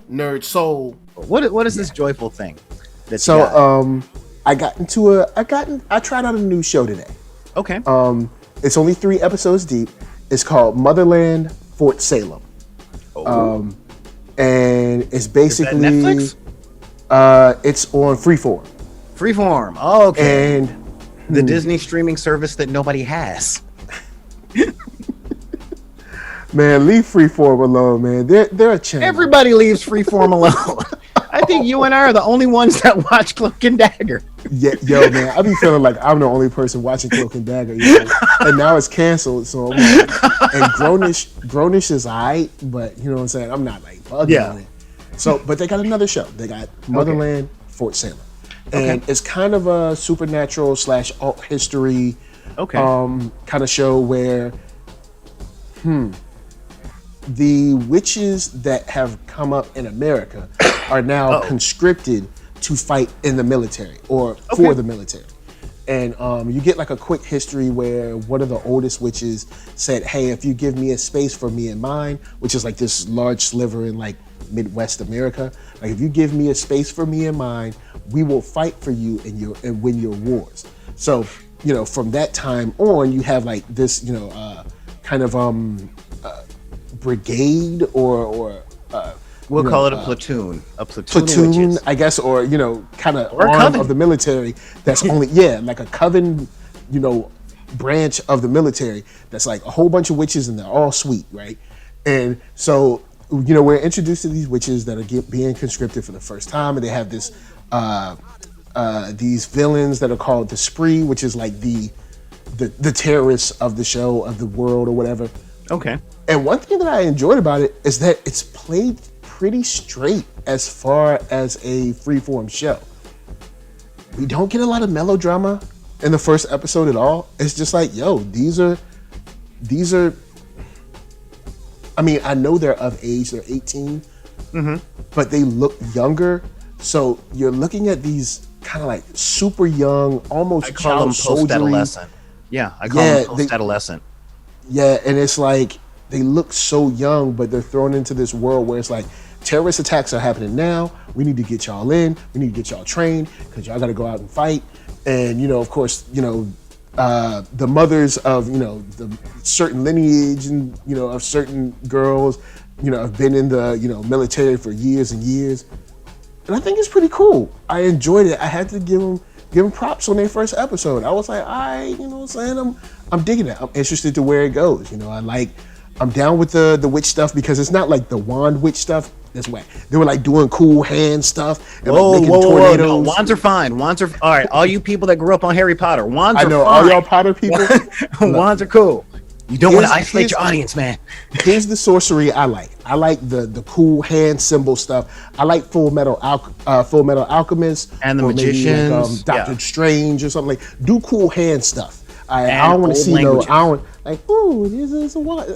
NERDSoul. What is this joyful thing? I tried out a new show today. Okay. It's only 3 episodes deep. It's called Motherland, Fort Salem. And it's basically Netflix? It's on Freeform. Freeform. Oh, okay. And the Disney streaming service that nobody has. Man, leave Freeform alone, man. They're a channel. Everybody leaves Freeform alone. I think you and I are the only ones that watch Cloak and Dagger. Yeah, yo, man, I be feeling like I'm the only person watching Cloak and Dagger, you know? And now it's canceled, so I'm like, and Grownish is alright, but you know what I'm saying? I'm not like bugging on it. So, but they got another show. They got Motherland, Fort Salem, and it's kind of a supernatural / alt history, kind of show where, the witches that have come up in America are now conscripted to fight in the military or for the military. And you get like a quick history where one of the oldest witches said, hey, if you give me a space for me and mine, which is like this large sliver in like Midwest America, like if you give me a space for me and mine, we will fight for you and win your wars. So, you know, from that time on, you have like this, you know, kind of brigade or we'll call it a platoon. A platoon, I guess, or you know, kind of arm of the military. That's only like a coven, you know, branch of the military. That's like a whole bunch of witches, and they're all sweet, right? And so, you know, we're introduced to these witches that are being conscripted for the first time, and they have this these villains that are called the Spree, which is like the terrorists of the show, of the world, or whatever. Okay. And one thing that I enjoyed about it is that it's played pretty straight as far as a freeform show. We don't get a lot of melodrama in the first episode at all. It's just like, yo, these are I mean, I know they're of age, they're 18, but they look younger. So you're looking at these kind of like super young, almost child soldier. Post-adolescent. Yeah, I call them post-adolescent. Yeah, and it's like they look so young, but they're thrown into this world where it's like terrorist attacks are happening now. We need to get y'all in. We need to get y'all trained because y'all got to go out and fight. And you know, of course, you know, the mothers of the certain lineage and of certain girls, have been in the military for years and years. And I think it's pretty cool. I enjoyed it. I had to give them props on their first episode. I was like, I'm digging it. I'm interested to where it goes. I'm down with the witch stuff because it's not like the wand witch stuff. That's whack. They were like doing cool hand stuff and like making tornadoes. No, wands are fine. Wands are all right. All you people that grew up on Harry Potter, wands are fine. I know all y'all Potter people. Wands are cool. You don't want to isolate your audience, man. Here's the sorcery I like. I like the cool hand symbol stuff. I like Full Metal Alchemist and the Magicians, like, Doctor Strange or something like. Do cool hand stuff. I don't want to see no. I don't like. Ooh, this is a what?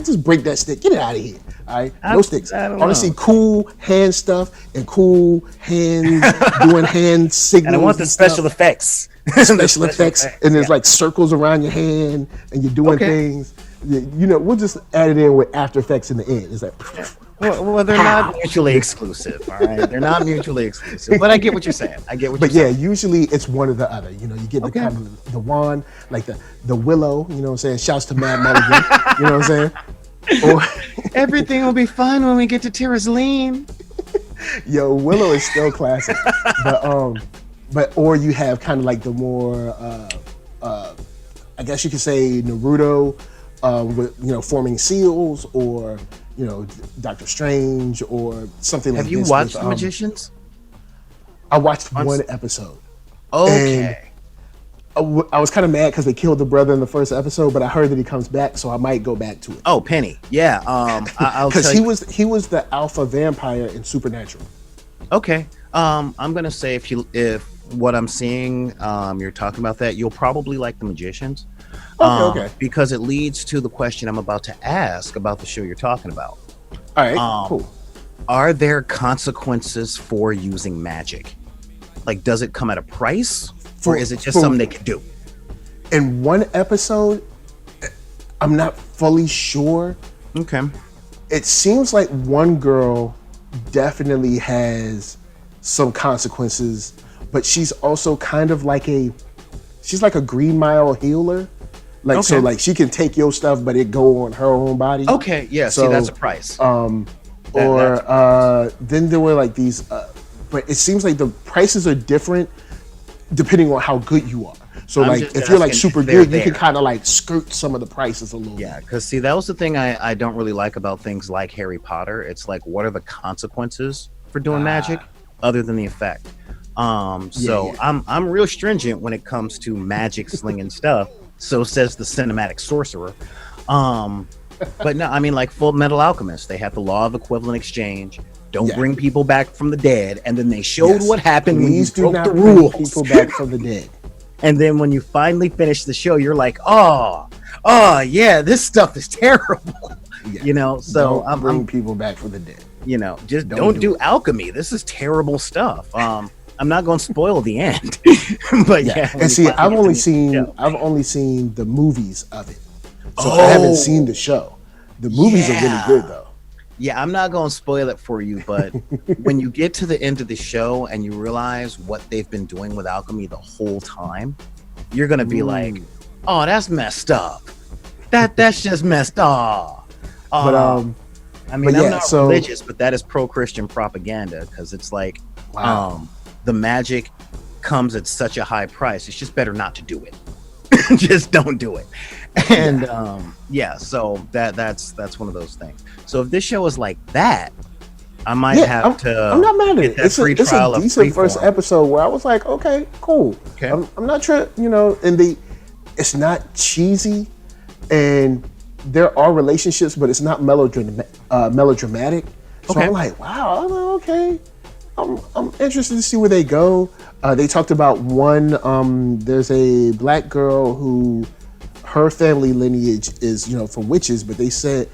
Just break that stick. Get it out of here. All right, no sticks. I want to see cool hand stuff and cool hands doing hand signals. And I want the special effects. Special effects, and there's like circles around your hand, and you're doing things. We'll just add it in with After Effects in the end. It's like. Well, they're not mutually exclusive, all right? They're not mutually exclusive, but I get what you're saying. But usually it's one or the other. You get the kind of the wand, like the willow. You know what I'm saying? Shouts to Mad Mulligan. You know what I'm saying? Or everything will be fun when we get to Terrazline. Yo, Willow is still classic, but or you have kind of like the more, I guess you could say Naruto, with forming seals or. Doctor Strange or something like this. Have you watched The Magicians? I watched one episode. Okay. And I was kind of mad because they killed the brother in the first episode, but I heard that he comes back, so I might go back to it. Oh, Penny. Yeah. Because he was the alpha vampire in Supernatural. Okay. I'm gonna say if what I'm seeing, you're talking about that, you'll probably like The Magicians. Okay. Because it leads to the question I'm about to ask about the show you're talking about. All right, cool. Are there consequences for using magic? Like, does it come at a price, or is it just something they can do? In one episode, I'm not fully sure. Okay. It seems like one girl definitely has some consequences, but she's also kind of like she's like a Green Mile healer. Like, so like she can take your stuff, but it go on her own body. Okay, yeah, so, see, that's a price. Then there were like these, but it seems like the prices are different depending on how good you are. So like if you're like super good, you can kind of like skirt some of the prices a little bit. Yeah, because see, that was the thing I don't really like about things like Harry Potter. It's like, what are the consequences for doing magic other than the effect? I'm real stringent when it comes to magic slinging stuff. So says the Cinematic Sorcerer. But no, I mean, like Full Metal Alchemist, they had the law of equivalent exchange. Don't bring people back from the dead, and then they showed what happened when you broke the rules. People back from the dead. And then when you finally finish the show, you're like, oh yeah, this stuff is terrible. Yeah. You know, so I'm bringing people back from the dead. You know, just don't do alchemy. This is terrible stuff. I'm not going to spoil the end, but yeah. And see, I've only seen the movies of it, so I haven't seen the show. The movies are really good though. Yeah, I'm not going to spoil it for you, but when you get to the end of the show and you realize what they've been doing with alchemy the whole time, you're going to be like, "Oh, that's messed up. That's just messed up." But I mean, I'm not religious, but that is pro-Christian propaganda because it's like, the magic comes at such a high price. It's just better not to do it. Just don't do it. And so that's one of those things. So if this show is like that, I might have to. I'm not mad at it. It's a decent first episode where I was like, okay, cool. Okay. I'm not sure, you know, and it's not cheesy, and there are relationships, but it's not melodramatic. So I'm like, wow, okay. I'm interested to see where they go. They talked about there's a black girl who her family lineage is, you know, from witches, but they said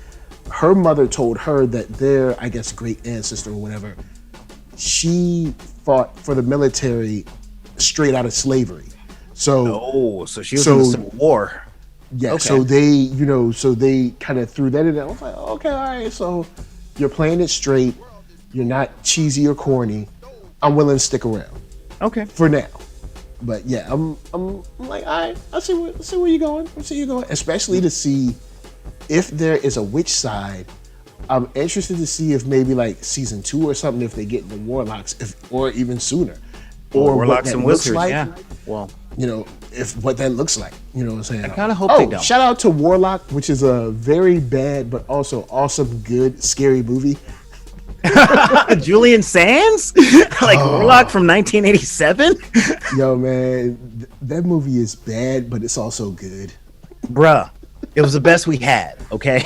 her mother told her that their, I guess, great ancestor or whatever, she fought for the military straight out of slavery. So she was in the Civil War. Yeah, so they kind of threw that in there. I was like, okay, all right, so you're playing it straight. You're not cheesy or corny. I'm willing to stick around. Okay. For now. But yeah, I'm like, all right, I see where you're going. I see you going. Especially to see if there is a witch side. I'm interested to see if maybe like season 2 or something, if they get the warlocks, or even sooner. Or warlocks and wizards, yeah. Well, you know, if what that looks like. You know what I'm saying? I kind of hope they don't. Shout out to Warlock, which is a very bad but also awesome, good, scary movie. Julian Sands? Like Warlock from 1987? Yo, man, that movie is bad, but it's also good. Bruh, it was the best we had, okay?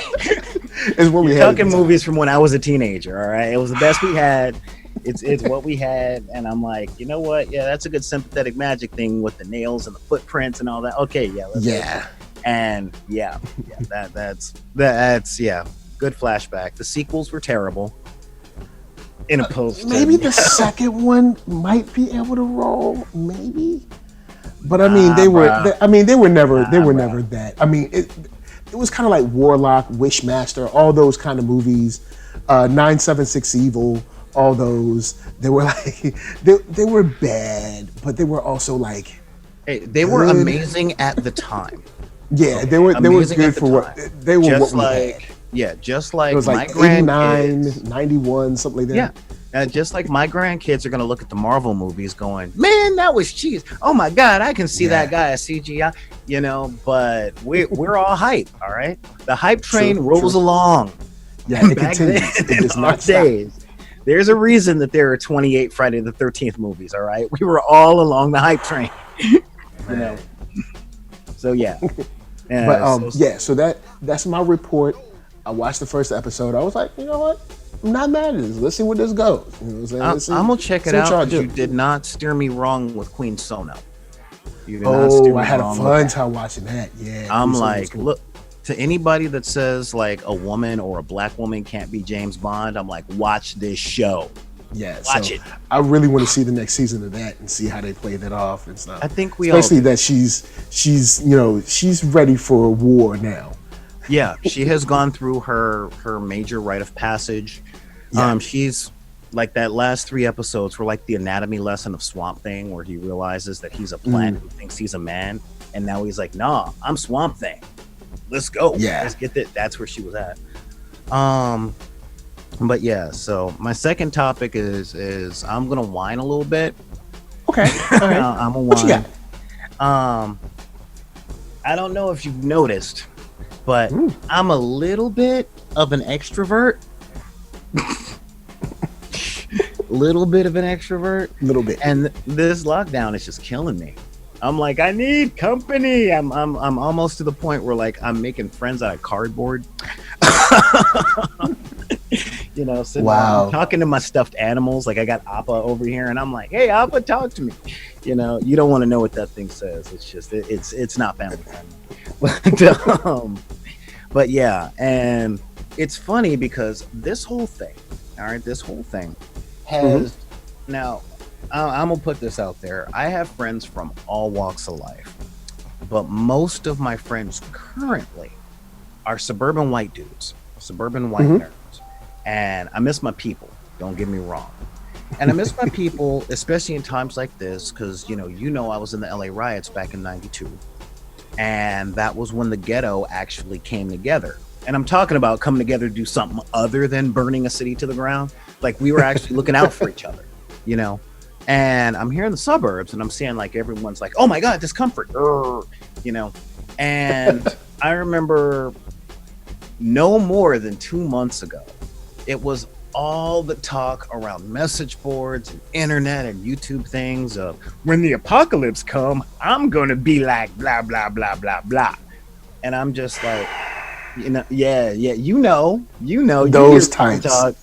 It's what we had. Talking movies from when I was a teenager, all right? It was the best we had. It's what we had, and I'm like, you know what? Yeah, that's a good sympathetic magic thing with the nails and the footprints and all that. Okay, yeah, let's go. And that's good flashback. The sequels were terrible. In opposed to maybe the second one might be able to roll, maybe. But I mean, they were never that. I mean, it was kind of like Warlock, Wishmaster, all those kind of movies, 976 Evil, all those. They were like they were bad, but they were also like they were amazing at the time. Yeah, they were good for what they were. Just what we like had. Yeah, just like it was like my 89, grandkids, 91, something like that. Yeah, just like my grandkids are gonna look at the Marvel movies, going, "Man, that was cheese. Oh my God, I can see that guy as CGI." You know, but we're all hype. All right, the hype train rolls along. Yeah, it continues. It does not stop. There's a reason that there are 28 Friday the 13th movies. All right, we were all along the hype train. You know. So yeah. So that's my report. I watched the first episode. I was like, you know what? I'm not mad at this. Let's see where this goes. You know what I'm saying? I'm gonna check it out because you did not steer me wrong with Queen Sono. You did not steer me I had a fun time watching that. Yeah. I'm like, look, to anybody that says like a woman or a black woman can't be James Bond, I'm like, watch this show. Yeah, watch it. I really want to see the next season of that and see how they play that off and stuff. I think especially that she's ready for war now. Yeah, she has gone through her major rite of passage. Yeah. like that last 3 episodes were like the anatomy lesson of Swamp Thing, where he realizes that he's a plant who thinks he's a man, and now he's like, nah, I'm Swamp Thing. Let's go. Yeah. Let's get that. That's where she was at. But yeah, so my second topic is I'm gonna whine a little bit. Okay. All right. I'm a What you whine. got? I don't know if you've noticed, but I'm a little bit of an extrovert. Little bit of an extrovert. Little bit. And this lockdown is just killing me. I'm like, I need company. I'm almost to the point where like I'm making friends out of cardboard. You know, sitting Wow. talking to my stuffed animals. Like I got Appa over here, and I'm like, hey, Appa, talk to me. You know, you don't want to know what that thing says. It's just it's not family friendly. But yeah, and it's funny because this whole thing has now. I'm gonna put this out there. I have friends from all walks of life, but most of my friends currently are suburban white dudes, suburban white nerds. And I miss my people, don't get me wrong. And I miss my people, especially in times like this, because you know I was in the LA riots back in '92. And that was when the ghetto actually came together. And I'm talking about coming together to do something other than burning a city to the ground. Like we were actually looking out for each other, you know. And I'm here in the suburbs and I'm seeing like everyone's like, oh my God, discomfort, you know. And I remember no more than 2 months ago, it was all the talk around message boards and internet and YouTube things of when the apocalypse come, I'm gonna be like blah blah blah blah blah. And I'm just like, you know Those types. Talk,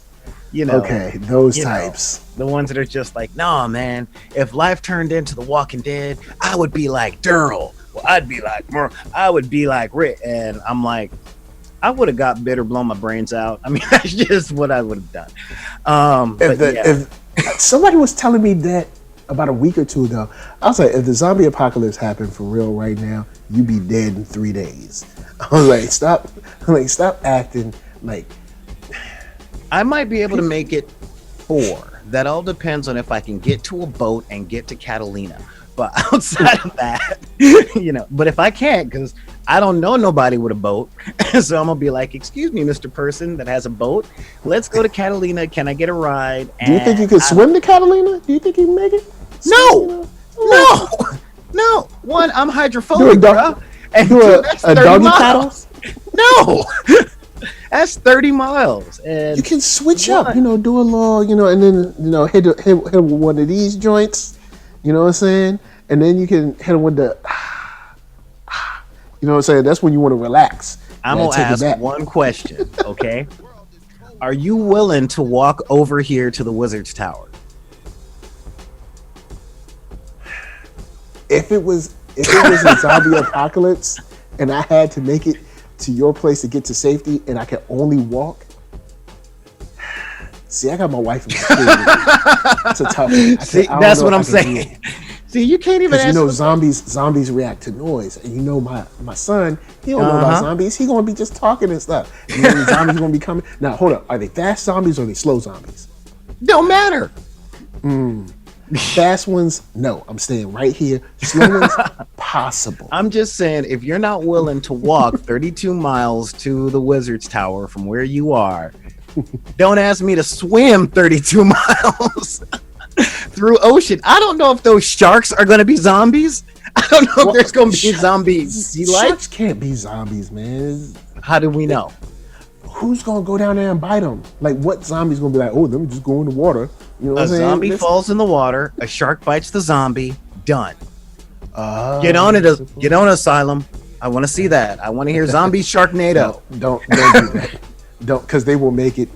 you know, okay, those types. The ones that are just like, nah, man, if life turned into The Walking Dead, I would be like Daryl. Well, I'd be like Merle. I would be like Rick. And I'm like, I would have got bitter, blown my brains out. I mean, that's just what I would have done. If somebody was telling me that about a week or two ago, I was like, if the zombie apocalypse happened for real right now, you'd be dead in 3 days. I was like, stop acting like. I might be able to make it 4. That all depends on if I can get to a boat and get to Catalina. But outside of that, you know, but if I can't, because I don't know nobody with a boat, so I'm gonna be like, excuse me, Mr. Person that has a boat, let's go to Catalina. Can I get a ride? Do you think you could swim to Catalina? Do you think you can make it? No. One, I'm hydrophobic, bro. And do a doggy paddle? No. That's 30 miles. And you can switch up, do a little, and then, hit one of these joints, you know what I'm saying? And then you can hit them with the, you know what I'm saying? That's when you want to relax. I'm going to ask one question, okay? Are you willing to walk over here to the Wizard's Tower? If it was a zombie apocalypse and I had to make it to your place to get to safety and I can only walk, see, I got my wife and my kid. That's a tough one. See, that's what I'm saying. See, you can't even answer. Zombies react to noise, and my son, he don't know about zombies. He gonna be just talking and stuff. The zombies gonna be coming. Now, hold up, are they fast zombies or are they slow zombies? Don't matter. Fast ones, no. I'm staying right here. Slow ones, possible. I'm just saying, if you're not willing to walk 32 miles to the Wizard's Tower from where you are, don't ask me to swim 32 miles through ocean. I don't know if those sharks are going to be zombies. I don't know if there's going to be zombies. Sharks can't be zombies, man. How do we know? Who's going to go down there and bite them? Like, what zombie's going to be like, oh, let me just go in the water? You know what I'm saying? A zombie falls in the water, a shark bites the zombie, done. Get on Asylum. I want to see that. I want to hear Zombie Sharknado. Don't do that. Don't, because they will make it.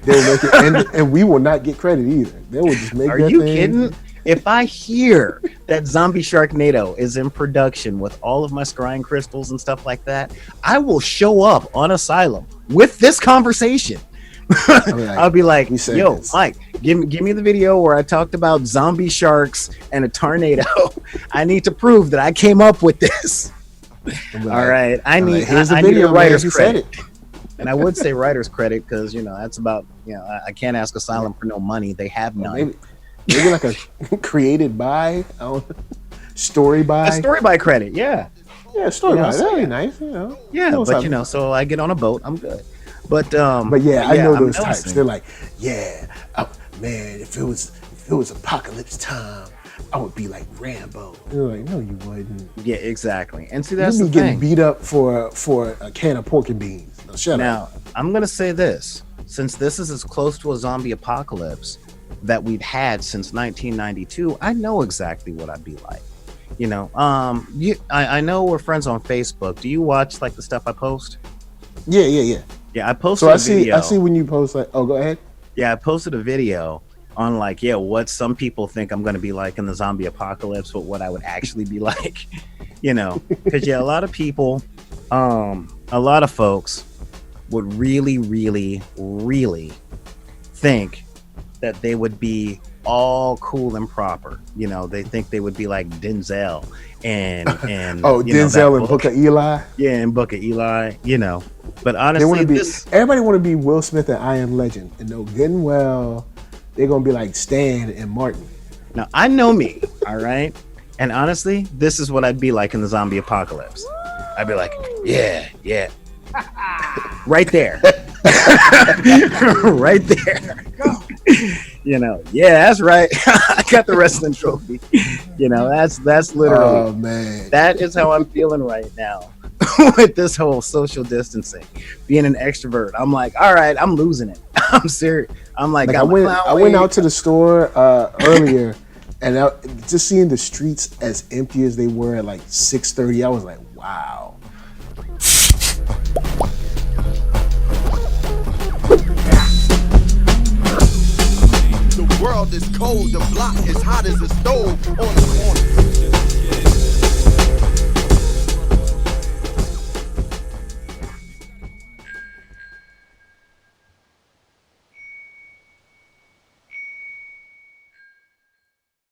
They will make it, and we will not get credit either. They will just make. Are you kidding? If I hear that Zombie Sharknado is in production with all of my scrying crystals and stuff like that, I will show up on Asylum with this conversation. I'll be like, yo, Mike, give me the video where I talked about zombie sharks and a tornado. I need to prove that I came up with this. All right. I need a writer's credit. And I would say writer's credit because, you know, that's about, you know, I can't ask Asylum for no money. They have none. Maybe like a created by, story by. A story by credit, yeah. Yeah, story by. So, That'd be nice, you know. Yeah, but you know, so I get on a boat, I'm good. But yeah, I know those types. Noticing. They're like, yeah, man, if it was apocalypse time, I would be like Rambo. You're like, no, you wouldn't. Yeah, exactly. And see, that's You'd the be getting thing. beat up for a can of pork and beans. No, shut up. Now, I'm gonna say this: since this is as close to a zombie apocalypse that we've had since 1992, I know exactly what I'd be like. You know, I know we're friends on Facebook. Do you watch like the stuff I post? Yeah. Yeah, I posted So a video. I see when you post like, oh, go ahead. Yeah, I posted a video on like, what some people think I'm going to be like in the zombie apocalypse, but what I would actually be like, you know, because a lot of people, a lot of folks would really, really, really think that they would be all cool and proper. You know, they think they would be like Denzel and Denzel and Book of Eli. Yeah, and Book of Eli, you know. But honestly, everybody want to be Will Smith and I Am Legend, and know good and well they're gonna be like Stan and Martin. Now I know me, all right, and honestly, this is what I'd be like in the zombie apocalypse. I'd be like, yeah, right there, right there. You know, yeah, that's right. I got the wrestling trophy. You know, that's literally. Oh man, that is how I'm feeling right now. With this whole social distancing, being an extrovert, I'm like, all right, I'm losing it. I'm serious. I'm like I went out to the store earlier, and just seeing the streets as empty as they were at like 6:30, I was like, wow. The world is cold, the block is hot as a stove on the corner.